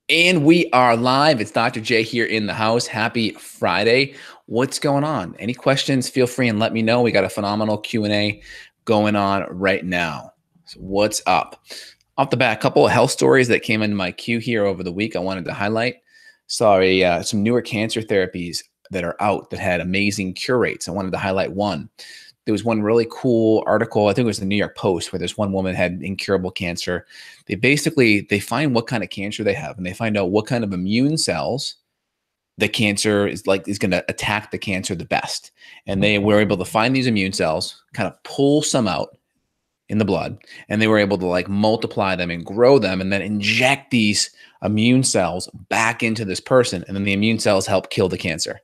And we are live. It's Dr. J here in the house. Happy Friday. What's going on? Any questions? Feel free and let me know. We got a phenomenal Q&A going on right now. So what's up? Off the bat, a couple of health stories that came into my queue here over the week I wanted to highlight. Sorry, some newer cancer therapies that are out that had amazing cure rates. I wanted to highlight one. There was one really cool article, I think it was the New York Post, where this one woman had incurable cancer. They find what kind of cancer they have, and they find out what kind of immune cells the cancer is going to attack the cancer the best. And they were able to find these immune cells, kind of pull some out in the blood, and they were able to multiply them and grow them and then inject these immune cells back into this person. And then the immune cells help kill the cancer.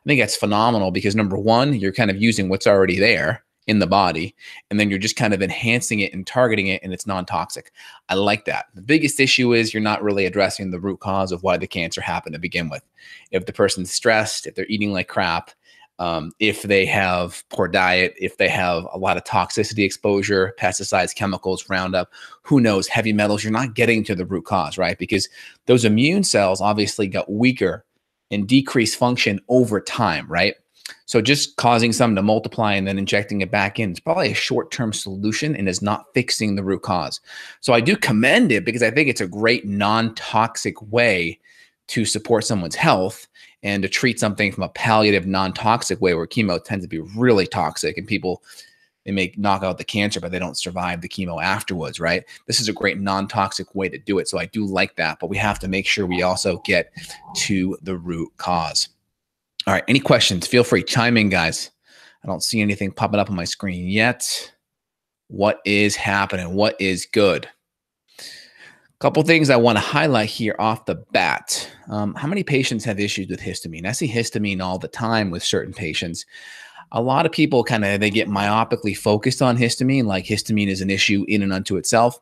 I think that's phenomenal because number one, you're kind of using what's already there in the body, and then you're just kind of enhancing it and targeting it, and it's non-toxic. I like that. The biggest issue is you're not really addressing the root cause of why the cancer happened to begin with. If the person's stressed, if they're eating like crap, if they have poor diet, if they have a lot of toxicity exposure, pesticides, chemicals, Roundup, who knows, heavy metals, you're not getting to the root cause, right? Because those immune cells obviously got weaker and decreased function over time, right? So just causing something to multiply and then injecting it back in is probably a short-term solution and is not fixing the root cause. So I do commend it because I think it's a great non-toxic way to support someone's health and to treat something from a palliative non-toxic way, where chemo tends to be really toxic and people, they may knock out the cancer, but they don't survive the chemo afterwards, right? This is a great non-toxic way to do it. So I do like that, but we have to make sure we also get to the root cause. All right, any questions? Feel free, chime in, guys. I don't see anything popping up on my screen yet. What is happening? What is good? A couple things I want to highlight here off the bat. How many patients have issues with histamine? I see histamine all the time with certain patients. A lot of people they get myopically focused on histamine, like histamine is an issue in and unto itself.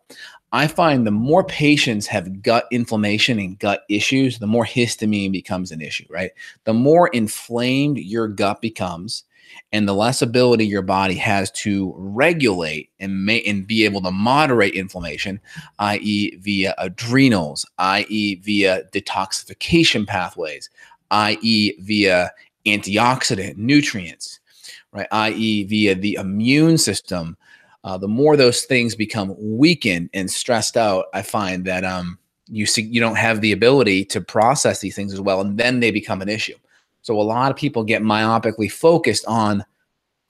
I find the more patients have gut inflammation and gut issues, the more histamine becomes an issue, right? The more inflamed your gut becomes and the less ability your body has to regulate and be able to moderate inflammation, i.e. via adrenals, i.e. via detoxification pathways, i.e. via antioxidant nutrients, right? i.e. via the immune system. The more those things become weakened and stressed out, I find that you don't have the ability to process these things as well, and then they become an issue. So a lot of people get myopically focused on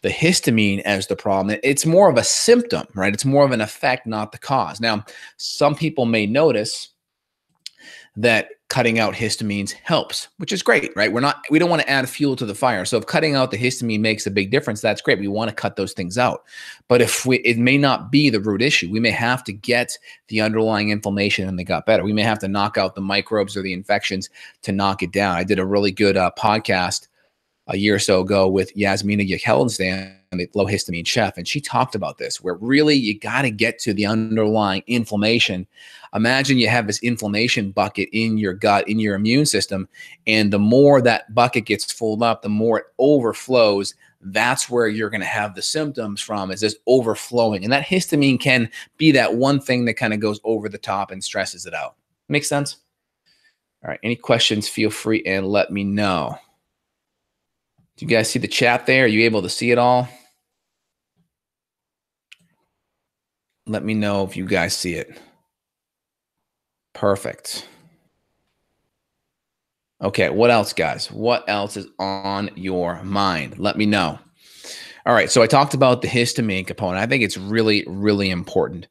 the histamine as the problem. It's more of a symptom, right? It's more of an effect, not the cause. Now, some people may notice that cutting out histamines helps, which is great, right? We don't want to add fuel to the fire. So if cutting out the histamine makes a big difference, that's great. We want to cut those things out. But it may not be the root issue. We may have to get the underlying inflammation in the gut better. We may have to knock out the microbes or the infections to knock it down. I did a really good podcast a year or so ago with Yasmina Yakhelinstan, the low histamine chef, and she talked about this, where really you got to get to the underlying inflammation. Imagine you have this inflammation bucket in your gut, in your immune system, and the more that bucket gets filled up, the more it overflows. That's where you're going to have the symptoms from, is this overflowing. And that histamine can be that one thing that kind of goes over the top and stresses it out. Make sense? All right, any questions, feel free and let me know. Do you guys see the chat there? Are you able to see it all? Let me know if you guys see it. Perfect. Okay, what else, guys? What else is on your mind? Let me know. All right, so I talked about the histamine component. I think it's really, really important.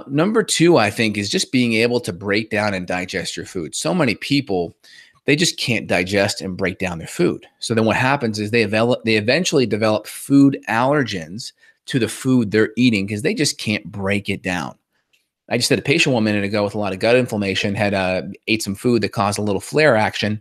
Number two, I think, is just being able to break down and digest your food. So many people, they just can't digest and break down their food. So then what happens is they eventually develop food allergens to the food they're eating because they just can't break it down. I just had a patient 1 minute ago with a lot of gut inflammation, had ate some food that caused a little flare action,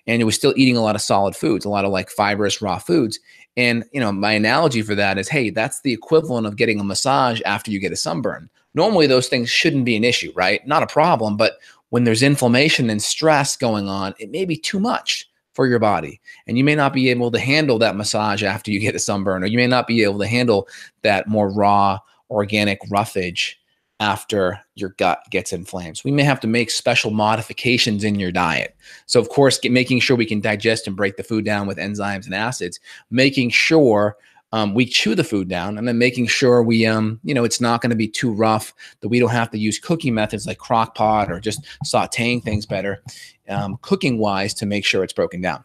and it was still eating a lot of solid foods, a lot of fibrous raw foods. And my analogy for that is, hey, that's the equivalent of getting a massage after you get a sunburn. Normally those things shouldn't be an issue, right? Not a problem, but when there's inflammation and stress going on, it may be too much for your body. And you may not be able to handle that massage after you get a sunburn, or you may not be able to handle that more raw, organic roughage after your gut gets inflamed. So we may have to make special modifications in your diet. So of course, making sure we can digest and break the food down with enzymes and acids, making sure we chew the food down, and then making sure we, it's not going to be too rough, that we don't have to use cooking methods like crock pot or just sauteing things better, cooking wise, to make sure it's broken down.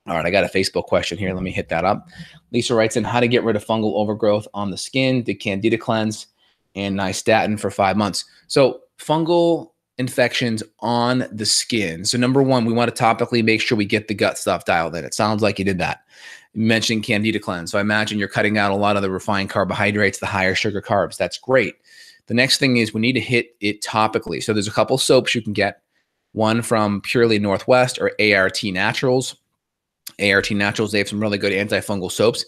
All right, I got a Facebook question here. Let me hit that up. Lisa writes in, how to get rid of fungal overgrowth on the skin, did Candida cleanse and nystatin for 5 months. So fungal infections on the skin. So number one, we want to topically make sure we get the gut stuff dialed in. It sounds like you did that. You mentioned Candida cleanse. So I imagine you're cutting out a lot of the refined carbohydrates, the higher sugar carbs. That's great. The next thing is we need to hit it topically. So there's a couple soaps you can get. One from Purely Northwest or ART Naturals. ART Naturals, they have some really good antifungal soaps.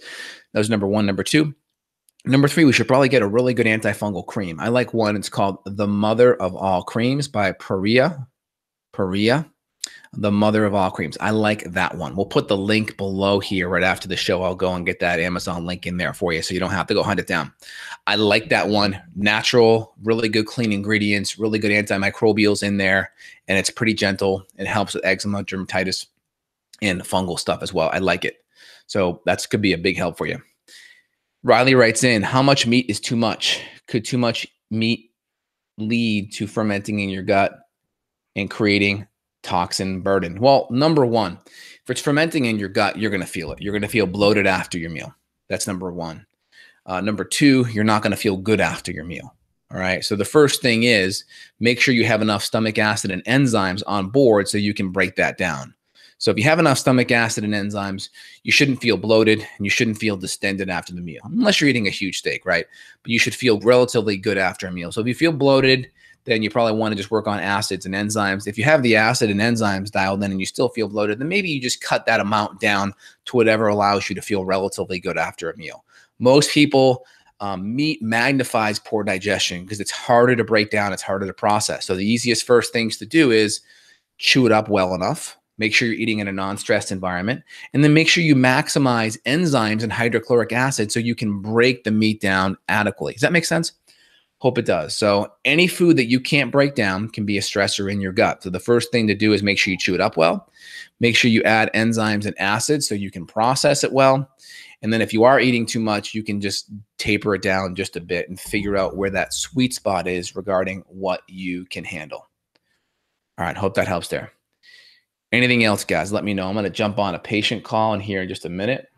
That was number one. Number two. Number three, we should probably get a really good antifungal cream. I like one. It's called The Mother of All Creams by Perea. The Mother of All Creams. I like that one. We'll put the link below here right after the show. I'll go and get that Amazon link in there for you so you don't have to go hunt it down. I like that one. Natural, really good clean ingredients, really good antimicrobials in there, and it's pretty gentle. It helps with eczema, dermatitis, and fungal stuff as well. I like it. So that could be a big help for you. Riley writes in, how much meat is too much? Could too much meat lead to fermenting in your gut and creating toxin burden? Well, number one, if it's fermenting in your gut, you're going to feel it. You're going to feel bloated after your meal. That's number one. Number two, you're not going to feel good after your meal. All right. So the first thing is make sure you have enough stomach acid and enzymes on board so you can break that down. So if you have enough stomach acid and enzymes, you shouldn't feel bloated and you shouldn't feel distended after the meal, unless you're eating a huge steak, right? But you should feel relatively good after a meal. So if you feel bloated, then you probably want to just work on acids and enzymes. If you have the acid and enzymes dialed in and you still feel bloated, then maybe you just cut that amount down to whatever allows you to feel relatively good after a meal. Most people, meat magnifies poor digestion because it's harder to break down, it's harder to process. So the easiest first things to do is chew it up well enough. Make sure you're eating in a non-stressed environment, and then make sure you maximize enzymes and hydrochloric acid so you can break the meat down adequately. Does that make sense? Hope it does. So any food that you can't break down can be a stressor in your gut. So the first thing to do is make sure you chew it up well. Make sure you add enzymes and acids so you can process it well. And then if you are eating too much, you can just taper it down just a bit and figure out where that sweet spot is regarding what you can handle. All right, hope that helps there. Anything else, guys, let me know. I'm going to jump on a patient call in here in just a minute.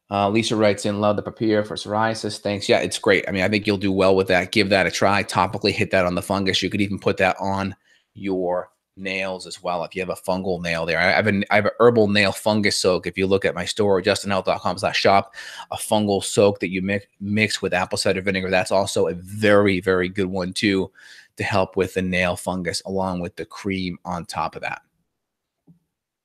Lisa writes in, love the papaya for psoriasis. Thanks. Yeah, it's great. I mean, I think you'll do well with that. Give that a try. Topically hit that on the fungus. You could even put that on your nails as well if you have a fungal nail there. I have an herbal nail fungus soak. If you look at my store, justinhealth.com/shop, a fungal soak that you mix with apple cider vinegar. That's also a very, very good one too, to help with the nail fungus along with the cream on top of that.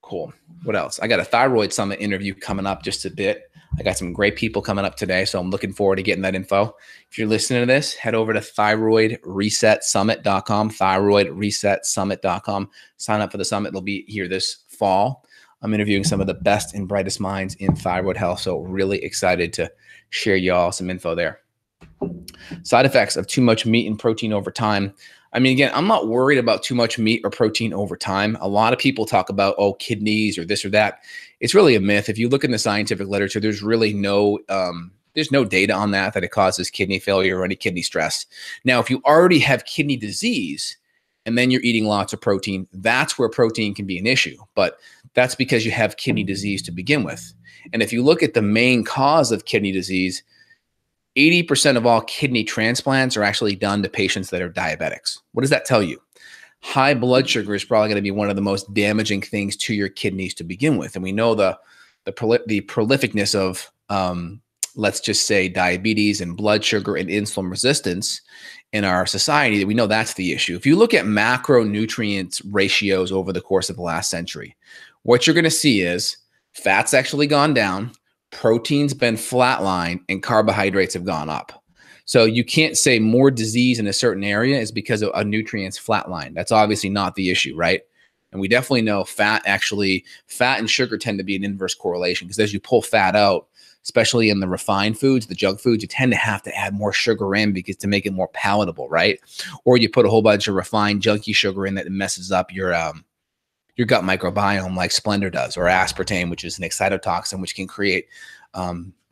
Cool. What else? I got a Thyroid Summit interview coming up just a bit. I got some great people coming up today, so I'm looking forward to getting that info. If you're listening to this, head over to thyroidresetsummit.com, thyroidresetsummit.com. Sign up for the summit. It'll be here this fall. I'm interviewing some of the best and brightest minds in thyroid health, so really excited to share y'all some info there. Side effects of too much meat and protein over time. I mean, again, I'm not worried about too much meat or protein over time. A lot of people talk about, oh, kidneys or this or that. It's really a myth. If you look in the scientific literature, there's really no data on that it causes kidney failure or any kidney stress. Now, if you already have kidney disease and then you're eating lots of protein, that's where protein can be an issue. But that's because you have kidney disease to begin with. And if you look at the main cause of kidney disease, 80% of all kidney transplants are actually done to patients that are diabetics. What does that tell you? High blood sugar is probably going to be one of the most damaging things to your kidneys to begin with. And we know the prolificness of, let's just say, diabetes and blood sugar and insulin resistance in our society. We know that's the issue. If you look at macronutrient ratios over the course of the last century, what you're going to see is fat's actually gone down, protein's been flatlined, and carbohydrates have gone up. So you can't say more disease in a certain area is because of a nutrient's flatline. That's obviously not the issue, right? And we definitely know fat and sugar tend to be an inverse correlation, because as you pull fat out, especially in the refined foods, the junk foods, you tend to have to add more sugar in because to make it more palatable, right? Or you put a whole bunch of refined junky sugar in that messes up your gut microbiome like Splendor does, or aspartame, which is an excitotoxin, which can create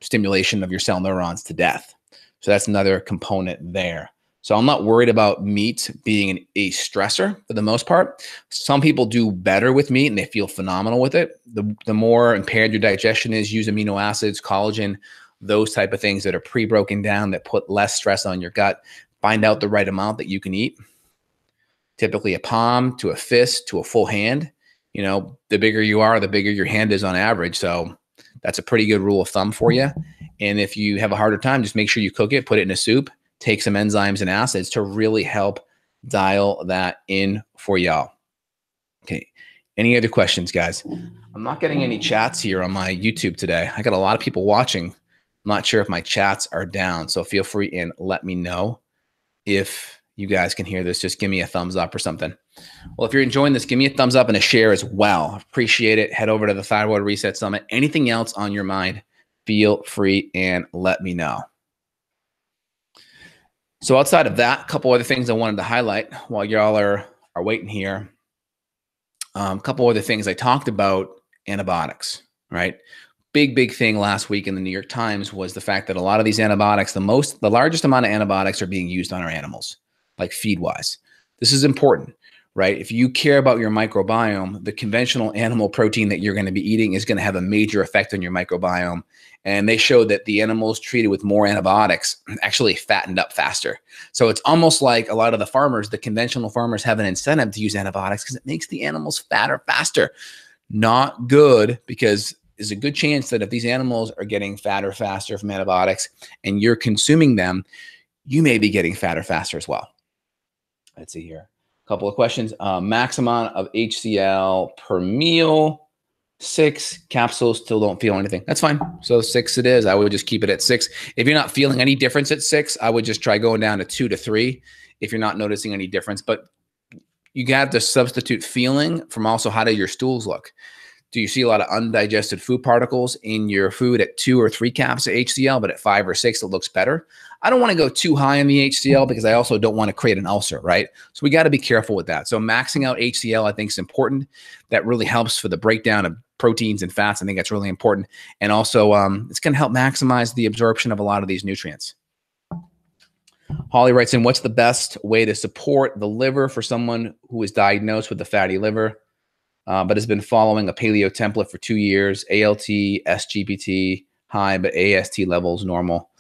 stimulation of your cell neurons to death. So that's another component there. So I'm not worried about meat being a stressor for the most part. Some people do better with meat and they feel phenomenal with it. The more impaired your digestion is, use amino acids, collagen, those type of things that are pre-broken down that put less stress on your gut. Find out the right amount that you can eat. Typically a palm to a fist to a full hand. You know, the bigger you are, the bigger your hand is on average. So that's a pretty good rule of thumb for you. And if you have a harder time, just make sure you cook it, put it in a soup, take some enzymes and acids to really help dial that in for y'all. Okay. Any other questions, guys? I'm not getting any chats here on my YouTube today. I got a lot of people watching. I'm not sure if my chats are down. So feel free and let me know if you guys can hear this. Just give me a thumbs up or something. Well, if you're enjoying this, give me a thumbs up and a share as well. Appreciate it. Head over to the Thyroid Reset Summit. Anything else on your mind, feel free and let me know. So outside of that, a couple other things I wanted to highlight while y'all are waiting here. A couple other things I talked about, antibiotics, right? Big thing last week in the New York Times was the fact that a lot of these antibiotics, the largest amount of antibiotics are being used on our animals, like feed-wise. This is important, right? If you care about your microbiome, the conventional animal protein that you're going to be eating is going to have a major effect on your microbiome. And they showed that the animals treated with more antibiotics actually fattened up faster. So it's almost like a lot of the farmers, the conventional farmers, have an incentive to use antibiotics because it makes the animals fatter faster. Not good, because there's a good chance that if these animals are getting fatter faster from antibiotics and you're consuming them, you may be getting fatter faster as well. Let's see here. A couple of questions. Max amount of HCl per meal. 6 capsules, still don't feel anything. That's fine. So 6 it is. I would just keep it at 6. If you're not feeling any difference at 6, I would just try going down to 2 to 3 if you're not noticing any difference. But you got to substitute feeling from also how do your stools look. Do you see a lot of undigested food particles in your food at 2 or 3 caps of HCl, but at 5 or 6, it looks better? I don't want to go too high in the HCl because I also don't want to create an ulcer, right? So we got to be careful with that. So maxing out HCl, I think, is important. That really helps for the breakdown of proteins and fats. I think that's really important. And also, it's going to help maximize the absorption of a lot of these nutrients. Holly writes in, what's the best way to support the liver for someone who is diagnosed with a fatty liver, but has been following a paleo template for 2 years, ALT, SGPT high, but AST levels normal?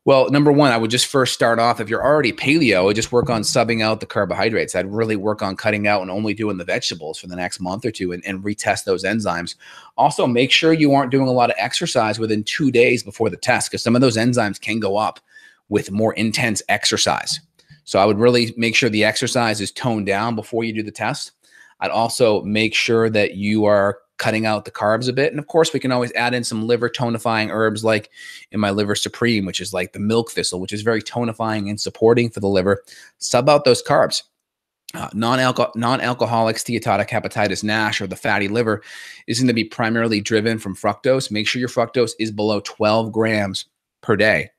Well, number one, I would just first start off, if you're already paleo, just work on subbing out the carbohydrates. I'd really work on cutting out and only doing the vegetables for the next month or two and retest those enzymes. Also, make sure you aren't doing a lot of exercise within 2 days before the test, because some of those enzymes can go up with more intense exercise. So I would really make sure the exercise is toned down before you do the test. I'd also make sure that you are cutting out the carbs a bit. And of course, we can always add in some liver tonifying herbs, like in my Liver Supreme, which is like the milk thistle, which is very tonifying and supporting for the liver. Sub out those carbs. Non-alcoholic steatotic hepatitis NASH, or the fatty liver, is going to be primarily driven from fructose. Make sure your fructose is below 12 grams per day.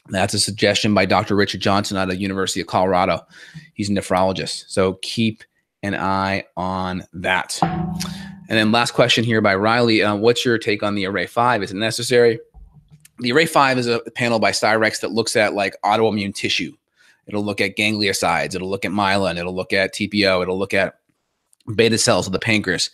That's a suggestion by Dr. Richard Johnson out of the University of Colorado. He's a nephrologist. So keep an eye on that. And then last question here by Riley. What's your take on the Array 5? Is it necessary? The Array 5 is a panel by Cyrex that looks at like autoimmune tissue. It'll look at gangliosides. It'll look at myelin. It'll look at TPO. It'll look at beta cells of the pancreas.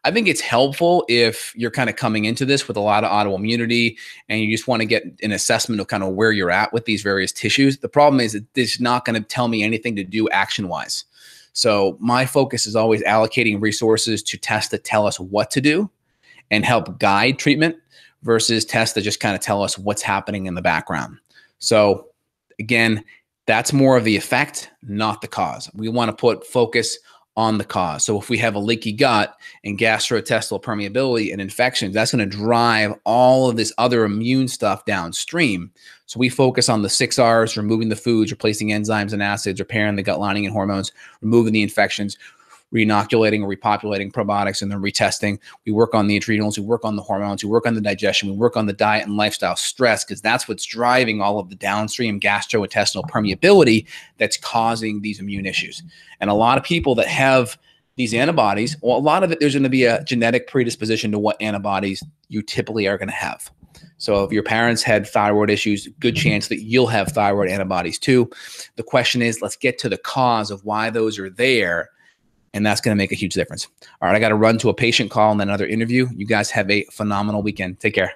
I think it's helpful if you're kind of coming into this with a lot of autoimmunity and you just want to get an assessment of kind of where you're at with these various tissues. The problem is that it's not going to tell me anything to do action-wise. So my focus is always allocating resources to tests that tell us what to do and help guide treatment versus tests that just kind of tell us what's happening in the background. So again, that's more of the effect, not the cause. We want to put focus on the cause. So if we have a leaky gut and gastrointestinal permeability and infections, that's going to drive all of this other immune stuff downstream. So we focus on the 6 R's, removing the foods, replacing enzymes and acids, repairing the gut lining and hormones, removing the infections, re-inoculating or repopulating probiotics and then retesting. We work on the adrenals, we work on the hormones, we work on the digestion, we work on the diet and lifestyle stress, because that's what's driving all of the downstream gastrointestinal permeability that's causing these immune issues. And a lot of people that have these antibodies, well, a lot of it, there's going to be a genetic predisposition to what antibodies you typically are going to have. So if your parents had thyroid issues, good chance that you'll have thyroid antibodies too. The question is, let's get to the cause of why those are there. And that's going to make a huge difference. All right, I got to run to a patient call and then another interview. You guys have a phenomenal weekend. Take care.